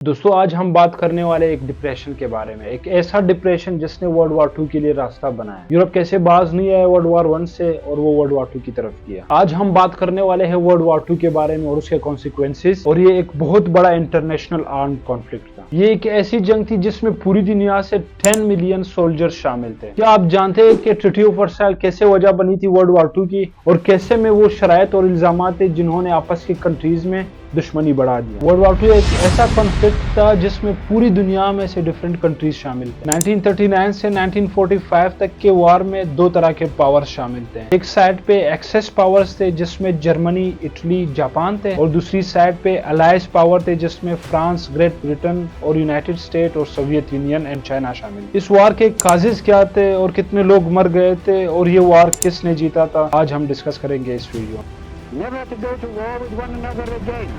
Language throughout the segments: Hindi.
दोस्तों आज हम बात करने वाले एक डिप्रेशन के बारे में, एक ऐसा डिप्रेशन जिसने वर्ल्ड वॉर 2 के लिए रास्ता बनाया। यूरोप कैसे बाज नहीं आया वर्ल्ड वॉर 1 से और वो वर्ल्ड वॉर 2 की तरफ किया। आज हम बात करने वाले हैं वर्ल्ड वॉर 2 के बारे में और उसके कॉन्सिक्वेंसेस। और ये एक बहुत बड़ा इंटरनेशनल आर्म्ड कॉन्फ्लिक्ट था। ये एक ऐसी जंग थी जिसमें पूरी दुनिया से 10 मिलियन सोल्जर्स शामिल थे। क्या आप जानते हैं कि ट्रीटी ऑफ वर्साइल कैसे वजह बनी थी वर्ल्ड वॉर 2 की, और कैसे में वो शराइत और इल्जाम थे जिन्होंने आपस की कंट्रीज में दुश्मनी बढ़ा दिया। वर्ल्ड वॉर 2 एक ऐसा कॉन्फ्लिक्ट था जिसमें पूरी दुनिया में से डिफरेंट कंट्रीज शामिल थे। 1939 से 1945 तक के वॉर में दो तरह के पावर्स शामिल थे। एक साइड पे एक्सेस पावर्स थे जिसमें जर्मनी, इटली, जापान थे, और दूसरी साइड पे अलायंस पावर थे जिसमें फ्रांस, ग्रेट ब्रिटेन और यूनाइटेड स्टेट और सोवियत यूनियन एंड चाइना शामिल। इस वॉर के काजेस क्या थे और कितने लोग मर गए थे और ये वॉर किसने जीता था, आज हम डिस्कस करेंगे इस वीडियो में। Never to go to war with one another again.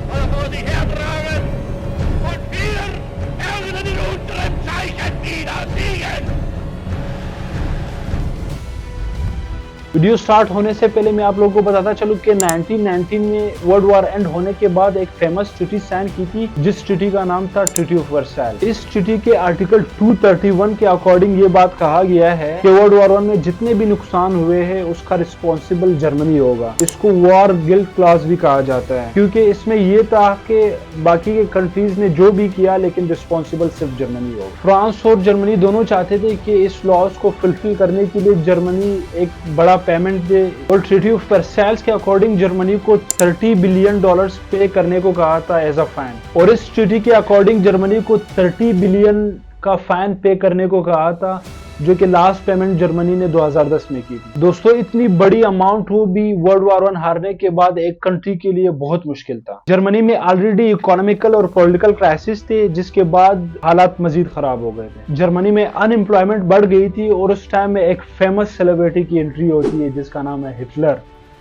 Oder vor sich hertragen und wir werden in unserem Zeichen wieder siegen! Video start होने से पहले मैं आप लोगों को बताता चलूं कि 1919 में वर्ल्ड वॉर एंड होने के बाद एक फेमस ट्रीटी साइन की थी, जिस ट्रीटी का नाम था ट्रीटी ऑफ वर्साइल। इस ट्रीटी के आर्टिकल 231 के अकॉर्डिंग ये बात कहा गया है कि वर्ल्ड वॉर 1 में जितने भी नुकसान हुए हैं उसका रिस्पॉन्सिबल जर्मनी होगा। इसको वॉर गिल्ट क्लॉज भी कहा जाता है, क्योंकि इसमें ये था कि बाकी के कंट्रीज ने जो भी किया लेकिन रिस्पॉन्सिबल सिर्फ जर्मनी होगा। फ्रांस और जर्मनी दोनों चाहते थे कि इस लॉज को फुलफिल करने के लिए जर्मनी एक बड़ा पेमेंट दे, और ट्रीटी ऑफ वर्साइल के अकॉर्डिंग जर्मनी को $30 बिलियन पे करने को कहा था एज अ फाइन। और इस ट्रीटी के अकॉर्डिंग जर्मनी को 30 बिलियन का फाइन पे करने को कहा था, जो कि लास्ट पेमेंट जर्मनी ने 2010 में की थी। दोस्तों इतनी बड़ी अमाउंट हो भी वर्ल्ड वॉर 1 हारने के बाद एक कंट्री के लिए बहुत मुश्किल था। जर्मनी में ऑलरेडी इकोनॉमिकल और पॉलिटिकल क्राइसिस थे, जिसके बाद हालात मजीद खराब हो गए थे। जर्मनी में अनएम्प्लॉयमेंट बढ़ गई थी और उस टाइम में एक फेमस सेलिब्रिटी की एंट्री होती है जिसका नाम है हिटलर।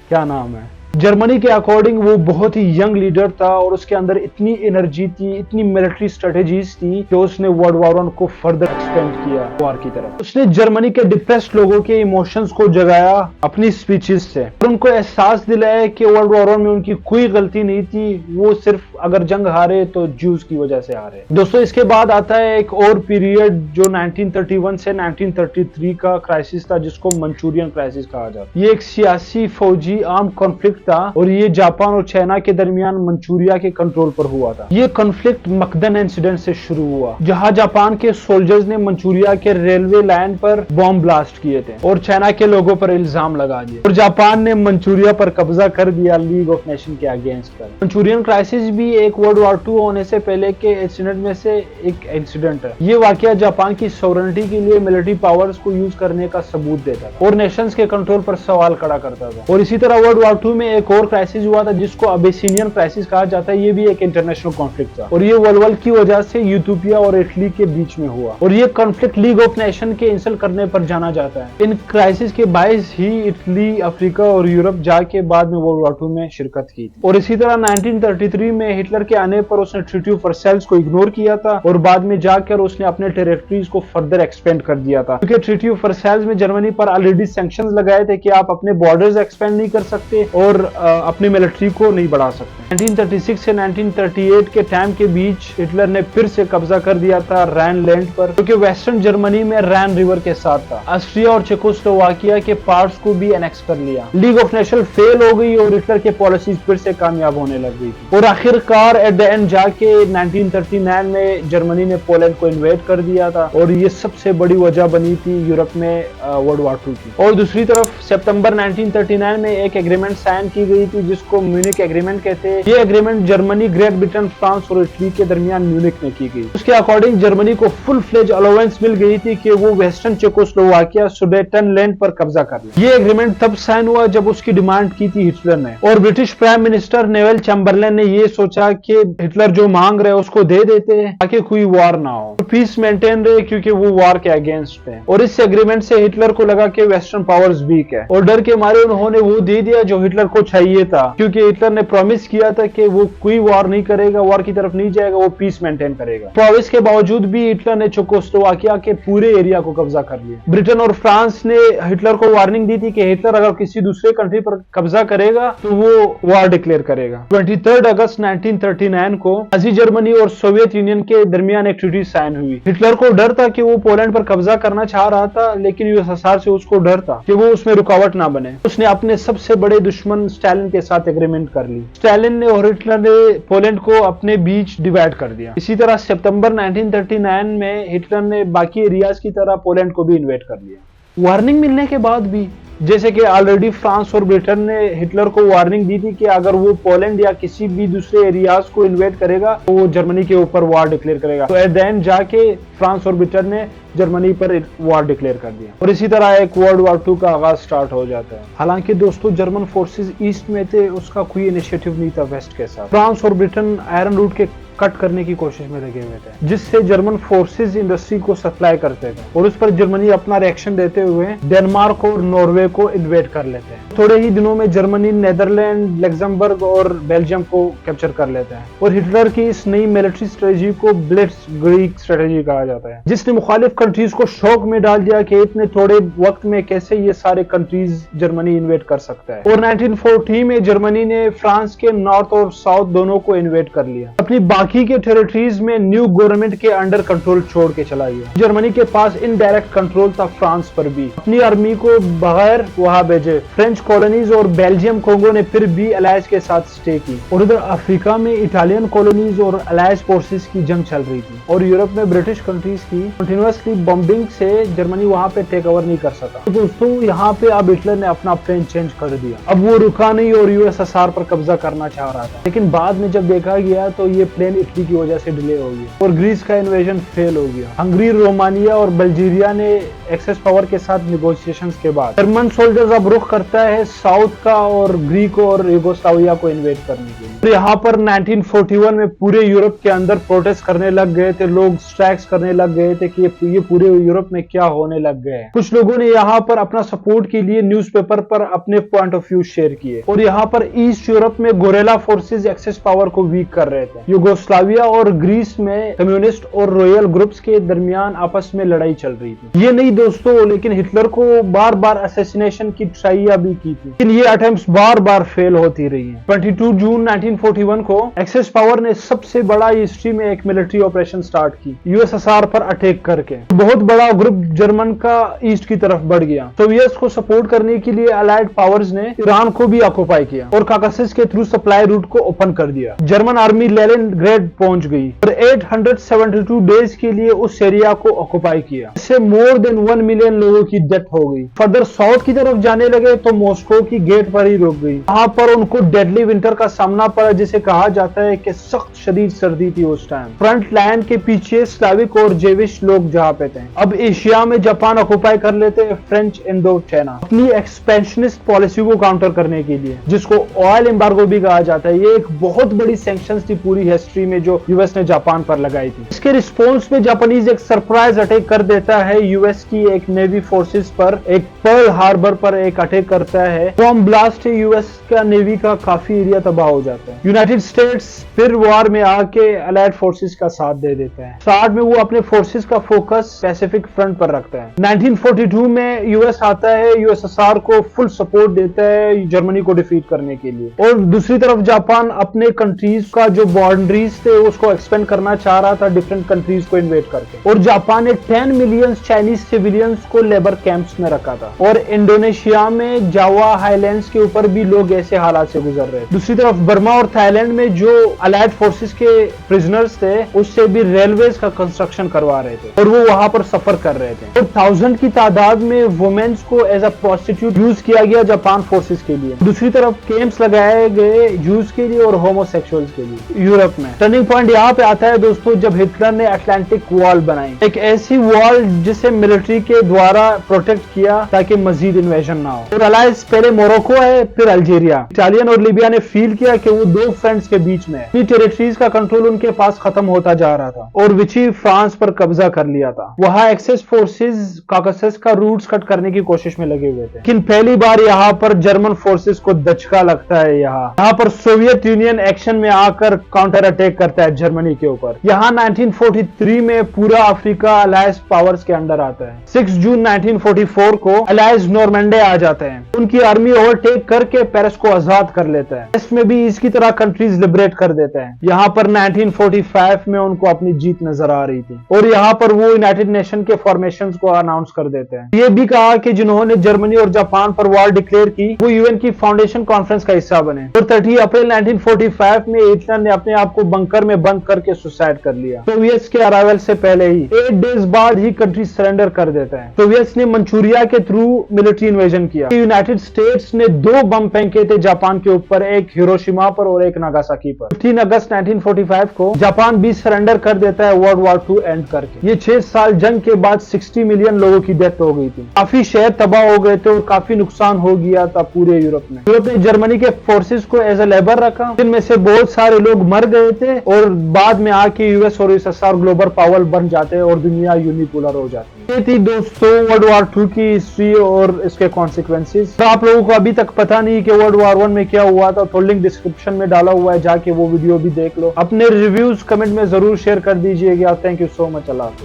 क्या नाम है? जर्मनी के अकॉर्डिंग वो बहुत ही यंग लीडर था और उसके अंदर इतनी एनर्जी थी, इतनी मिलिट्री स्ट्रेटेजीज थी कि उसने वर्ल्ड वॉर 1 को फर्दर एक्सटेंड किया वॉर की तरफ। उसने जर्मनी के डिप्रेस्ड लोगों के इमोशंस को जगाया अपनी स्पीचेस से, और उनको एहसास दिलाया कि वर्ल्ड वॉर 1 में उनकी कोई गलती नहीं थी, वो सिर्फ अगर जंग हारे तो ज्यूज की वजह से हारे। दोस्तों इसके बाद आता है एक और पीरियड जो 1931 से 1933 का क्राइसिस था, जिसको मंचूरियन क्राइसिस कहा जाता है। ये एक सियासी फौजी आर्म कॉन्फ्लिक्ट था और ये जापान और चाइना के दरमियान मंचूरिया के कंट्रोल पर हुआ था। ये कॉन्फ्लिक्ट मकदन इंसिडेंट से शुरू हुआ, जहां जापान के सोल्जर्स ने मंचूरिया के रेलवे लाइन पर बॉम्ब ब्लास्ट किए थे और चाइना के लोगों पर इल्जाम लगा दिए, और जापान ने मंचूरिया पर कब्जा कर दिया लीग ऑफ नेशन के अगेंस्ट कर। मंचूरियन क्राइसिस भी एक वर्ल्ड वॉर 2 होने से पहले के इंसिडेंट में से एक इंसिडेंट है। ये वाकया जापान की सॉवरेनिटी के लिए मिलिट्री पावर्स को यूज करने का सबूत देता था और नेशंस के कंट्रोल पर सवाल खड़ा करता था। और इसी तरह वर्ल्ड वॉर 2 में एक और क्राइसिस हुआ था जिसको अबेसिनियन क्राइसिस कहा जाता है। ये भी एक इंटरनेशनल कॉन्फ्लिक्ट था और ये वर्ल्ड वॉर की वजह से यूटोपिया और इटली के बीच में हुआ, और ये कॉन्फ्लिक्ट लीग ऑफ नेशन के इंसल्ट करने पर जाना जाता है। इन क्राइसिस के बायस ही इटली, अफ्रीका और यूरोप जाके बाद में वर्ल्ड वॉर 2 में शिरकत की थी। और इसी तरह 1933 में हिटलर के आने पर उसने ट्रीटी ऑफ वर्साइल को इग्नोर किया था और बाद में जाकर उसने अपने टेरिटरीज को फर्दर एक्सपेंड कर दिया था, क्योंकि ट्रीटी ऑफ वर्साइल में जर्मनी पर ऑलरेडी सैंक्शंस लगाए थे कि आप अपने बॉर्डर्स एक्सपेंड नहीं कर सकते और अपनी मिलिट्री को नहीं बढ़ा सकते। 1936 से 1938 के टाइम के बीच हिटलर ने फिर से कब्जा कर दिया था रैन लैंड पर, क्योंकि वेस्टर्न जर्मनी में रैन रिवर के साथ था। ऑस्ट्रिया और चेकोस्लोवाकिया के पार्ट्स को भी एनेक्स कर लिया। लीग ऑफ नेशन फेल हो गई और हिटलर के पॉलिसीज फिर से कामयाब होने लग गई थी, और आखिरकार एट द एंड जाके 1939 में जर्मनी ने पोलैंड को इन्वेड कर दिया था, और ये सबसे बड़ी वजह बनी थी यूरोप में वर्ल्ड वॉर 2 की। और दूसरी तरफ सितंबर 1939 में एक एग्रीमेंट साइन की गई थी जिसको म्यूनिक एग्रीमेंट कहते हैं। ये agreement Germany, great Britain, France और इटली के दरमियान म्यूनिक में की गई। उसके अकॉर्डिंग जर्मनी को फुल फ्लेज अलाउंस मिल गई थी कि वो वेस्टर्न चेकोस्लोवाकिया, सुडेटनलैंड पर कब्जा कर ले। ये एग्रीमेंट तब साइन हुआ जब उसकी डिमांड की थी हिटलर ने, और British prime minister Neville Chamberlain ने ये सोचा कि हिटलर जो मांग रहे उसको दे देते हैं ताकि कोई वॉर ना हो, पीस मेंटेन रहे, क्योंकि वो वॉर के अगेंस्ट है। और इस एग्रीमेंट से हिटलर को लगा कि वेस्टर्न पावर्स वीक है और डर के मारे उन्होंने वो दे दिया जो हिटलर को को चाहिए था, क्योंकि हिटलर ने प्रॉमिस किया था कि वो कोई वॉर नहीं करेगा, वॉर की तरफ नहीं जाएगा, वो पीस मेंटेन करेगा। प्रॉमिस के बावजूद भी हिटलर ने चेकोस्लोवाकिया के पूरे एरिया को कब्जा कर लिया। ब्रिटेन और फ्रांस ने हिटलर को वार्निंग दी थी कि हिटलर अगर किसी दूसरे कंट्री पर कब्जा करेगा तो वो वॉर डिक्लेयर करेगा। 23 अगस्त 1939 को नाजी जर्मनी और सोवियत यूनियन के दरमियान एक ट्रीटी साइन हुई। हिटलर को डर था कि वो पोलैंड पर कब्जा करना चाह रहा था, लेकिन यूएसएसआर से उसको डर था कि वो उसमें रुकावट ना बने। उसने अपने सबसे बड़े दुश्मन स्टालिन के साथ एग्रीमेंट कर ली। स्टालिन ने और हिटलर ने पोलैंड को अपने बीच डिवाइड कर दिया। इसी तरह सितंबर 1939 में हिटलर ने बाकी एरियाज की तरह पोलैंड को भी इन्वेट कर लिया। वार्निंग मिलने के बाद भी, जैसे कि ऑलरेडी फ्रांस और ब्रिटेन ने हिटलर को वार्निंग दी थी कि अगर वो पोलैंड या किसी भी दूसरे एरियाज को इन्वेट करेगा तो वो जर्मनी के ऊपर वॉर डिक्लेयर करेगा, तो एट द एंड जाके फ्रांस और ब्रिटेन ने जर्मनी पर वॉर डिक्लेयर कर दिया और इसी तरह एक वर्ल्ड वॉर 2 का आगाज स्टार्ट हो जाता है। हालांकि दोस्तों जर्मन फोर्सेस ईस्ट में थे, उसका कोई इनिशिएटिव नहीं था वेस्ट के साथ। फ्रांस और ब्रिटेन आयरन रूट के कट करने की कोशिश में लगे हुए थे, जिससे जर्मन फोर्सेस इंडस्ट्री को सप्लाई करते थे और उस पर जर्मनी अपना रिएक्शन देते हुए डेनमार्क और नॉर्वे को इन्वेट कर लेते हैं। थोड़े ही दिनों में जर्मनी नेदरलैंड, लग्जमबर्ग और बेल्जियम को कैप्चर कर लेते हैं और हिटलर की इस नई मिलिट्री स्ट्रेटजी को ब्लिट्जक्रीग स्ट्रेटजी कहा जाता है, जिसने मुखालिफ कंट्रीज को शौक में डाल दिया कि इतने थोड़े वक्त में कैसे ये सारे कंट्रीज जर्मनी इन्वेट कर सकता है। और 1940 में जर्मनी ने फ्रांस के नॉर्थ और साउथ दोनों को इन्वेट कर लिया। अपनी बाकी के टेरिटरीज में न्यू गवर्नमेंट के अंडर कंट्रोल छोड़ के चला गया। जर्मनी के पास इनडायरेक्ट कंट्रोल था फ्रांस पर भी। अपनी आर्मी को बगैर वहां भेजे फ्रेंच कॉलोनीज और बेल्जियम कोंगो ने फिर भी अलायंस के साथ स्टे की और उधर अफ्रीका में इटालियन कॉलोनीज और अलायंस फोर्सेस की जंग चल रही थी और यूरोप में ब्रिटिश कंट्रीज की कंटिन्यूअसली बॉम्बिंग से जर्मनी वहां पे टेक ओवर नहीं कर सका। तो दोस्तों यहाँ पे अब हिटलर ने अपना प्लान चेंज कर दिया। अब वो रुका नहीं और यूएसएसआर पर कब्जा करना चाह रहा था, लेकिन बाद में जब देखा गया तो ये प्लान इटली की वजह से डिले हो गया और ग्रीस का इन्वेजन फेल हो गया। हंगरी, रोमानिया और बल्गेरिया ने एक्सेस पावर के साथ निगोशिएशंस के बाद जर्मन सोल्जर्स अब रुख करता है साउथ का और ग्रीक और यूगोस्लाविया को इन्वेट करने के लिए। तो यहाँ पर 1941 में पूरे यूरोप के अंदर प्रोटेस्ट करने लग गए थे, लोग स्ट्राइक्स करने लग गए थे कि ये पूरे यूरोप में क्या होने लग गए। कुछ लोगों ने यहाँ पर अपना सपोर्ट के लिए न्यूज़पेपर पर अपने पॉइंट ऑफ व्यू शेयर किए और यहाँ पर ईस्ट यूरोप में गोरेला फोर्सेस एक्सेस पावर को वीक कर रहे थे। यूगोस्लाविया और ग्रीस में कम्युनिस्ट और रॉयल ग्रुप्स के दरमियान आपस में लड़ाई चल रही थी। ये नहीं दोस्तों, लेकिन हिटलर को बार बार असैसिनेशन की ट्राइयां भी की थी, लेकिन ये अटेम्प्ट्स बार बार फेल होती रही हैं। 22 जून 1941 को एक्सेस पावर ने सबसे बड़ा हिस्ट्री में एक मिलिट्री ऑपरेशन स्टार्ट की यूएसएसआर पर अटैक करके। बहुत बड़ा ग्रुप जर्मन का ईस्ट की तरफ बढ़ गया। सोवियत को सपोर्ट करने के लिए अलाइड पावर्स ने ईरान को भी ऑक्युपाई किया और काकासस के थ्रू सप्लाई रूट को ओपन कर दिया। जर्मन आर्मी लेनिनग्रेड पहुंच गई और 872 डेज के लिए उस एरिया को ऑक्युपाई किया। इससे मोर देन 1 मिलियन लोगों की डेथ हो गई। फर्दर साउथ की तरफ जाने लगे तो मॉस्को की गेट पर ही रुक गई। वहां पर उनको डेडली विंटर का सामना पड़ा, जिसे कहा जाता है कि सख्त शदीद सर्दी थी उस टाइम। फ्रंट लाइन के पीछे स्लाविक और जेविश लोग जहाँ पे थे। अब एशिया में जापान ऑक्युपाई कर लेते फ्रेंच इंडो चाइना अपनी एक्सपेंशनिस्ट पॉलिसी को काउंटर करने के लिए, जिसको ऑयल एम्बार्गो भी कहा जाता है। ये एक बहुत बड़ी सैंक्शंस थी पूरी हिस्ट्री में जो यूएस ने जापान पर लगाई थी। इसके रिस्पॉन्स में जापानीज एक सरप्राइज अटैक कर देता है यूएस की एक नेवी फोर्सेस पर। एक पर्ल हार्बर पर एक अटैक करता है। बॉम्ब ब्लास्ट से यूएस का नेवी का काफी एरिया तबाह हो जाता है। यूनाइटेड स्टेट्स फिर वॉर में आके अलाइड फोर्सेस का साथ दे देता है। साथ में वो अपने फोर्सेस का फोकस पैसिफिक फ्रंट पर रखता है। 1942 में यूएस आता है, यूएसएसआर को फुल सपोर्ट देता है जर्मनी को डिफीट करने के लिए। और दूसरी तरफ जापान अपने कंट्रीज का जो बाउंड्रीज थे उसको एक्सपेंड करना चाह रहा था डिफरेंट कंट्रीज को इन्वेट करके। और जापान ने 10 मिलियन चाइनीज सिविलियंस को लेबर कैंप्स में रखा था और इंडोनेशिया में जावा हाईलैंड्स के ऊपर भी लोग ऐसे हालात से गुजर रहे थे। दूसरी तरफ बर्मा और थाईलैंड में जो अलाइड फोर्सेस के प्रिजनर्स थे उससे भी रेलवेज का कंस्ट्रक्शन करवा रहे थे और वो वहां पर सफर कर रहे थे। और 1000 की तादाद में वुमेन्स को एज अ प्रोस्टिट्यूट यूज किया गया जापान फोर्सेस के लिए। दूसरी तरफ कैंप्स लगाए गए जूस के लिए और होमोसेक्सुअल्स के लिए यूरोप में। टर्निंग पॉइंट यहाँ पे आता है दोस्तों जब हिटलर ने अटलांटिक वॉल बनाई, एक ऐसी वॉल जिसे मिलिट्री मिलिट्री के द्वारा प्रोटेक्ट किया ताकि मजीद इन्वेजन ना हो। और अलायंस पहले मोरक्को है, फिर अल्जीरिया। इटालियन और लीबिया ने फील किया कि वो दो फ्रेंड्स के बीच में अपनी टेरिटरीज का कंट्रोल उनके पास खत्म होता जा रहा था और विची फ्रांस पर कब्जा कर लिया था। वहां एक्सेस फोर्सेस काकासस का रूट्स कट करने की कोशिश में लगे हुए थे। लेकिन पहली बार यहाँ पर जर्मन फोर्सेस को दचका लगता है। यहाँ पर सोवियत यूनियन एक्शन में आकर काउंटर अटैक करता है जर्मनी के ऊपर। यहाँ 1943 में पूरा अफ्रीका अलायंस पावर्स के अंडर आता है। 6 जून 1944 को अलायंस नॉर्मंडे आ जाते हैं। उनकी आर्मी ओवरटेक करके पेरिस को आजाद कर लेता है। वेस्ट में भी इसकी तरह कंट्रीज लिबरेट कर देते हैं। यहाँ पर 1945 में उनको अपनी जीत नजर आ रही थी और यहाँ पर वो यूनाइटेड नेशन के फॉर्मेशंस को अनाउंस कर देते हैं। ये भी कहा कि जिन्होंने जर्मनी और जापान पर वॉर डिक्लेयर की वो यूएन की फाउंडेशन कॉन्फ्रेंस का हिस्सा बने। और 30 अप्रैल 1945 में हिटलर ने अपने आप को बंकर में बंद करके सुसाइड कर लिया। सोवियत के अराइवल से पहले ही 8 डेज बाद ही कंट्री सरेंडर कर देता है। सोवियत ने मंचूरिया के थ्रू मिलिट्री इन्वेजन किया। यूनाइटेड स्टेट्स ने 2 बम फेंके थे जापान के ऊपर, एक हिरोशिमा पर और एक नागासाकी पर। 15 अगस्त 1945 को जापान भी सरेंडर कर देता है वर्ल्ड वॉर 2 एंड करके। ये 6 साल जंग के बाद 60 मिलियन लोगों की डेथ हो गई थी। काफी शहर तबाह हो गए थे और काफी नुकसान हो गया था पूरे यूरोप में। यूरोप ने जर्मनी के फोर्सेस को एज ए लेबर रखा, जिनमें से बहुत सारे लोग मर गए थे और बाद में आके यूएस और यूएसएसआर ग्लोबल पावर बन जाते हैं और दुनिया यूनिपोलर हो जाती है। ये थी दोस्तों वर्ल्ड वॉर 2 की हिस्ट्री और इसके कॉन्सिक्वेंसेस। तो आप लोगों को अभी तक पता नहीं कि वर्ल्ड वॉर 1 में क्या हुआ था तो लिंक डिस्क्रिप्शन में डाला हुआ है, जाके वो वीडियो भी देख लो। अपने रिव्यूज कमेंट में जरूर शेयर कर दीजिएगा। Thank you so much. अल्लाह हाफिज़।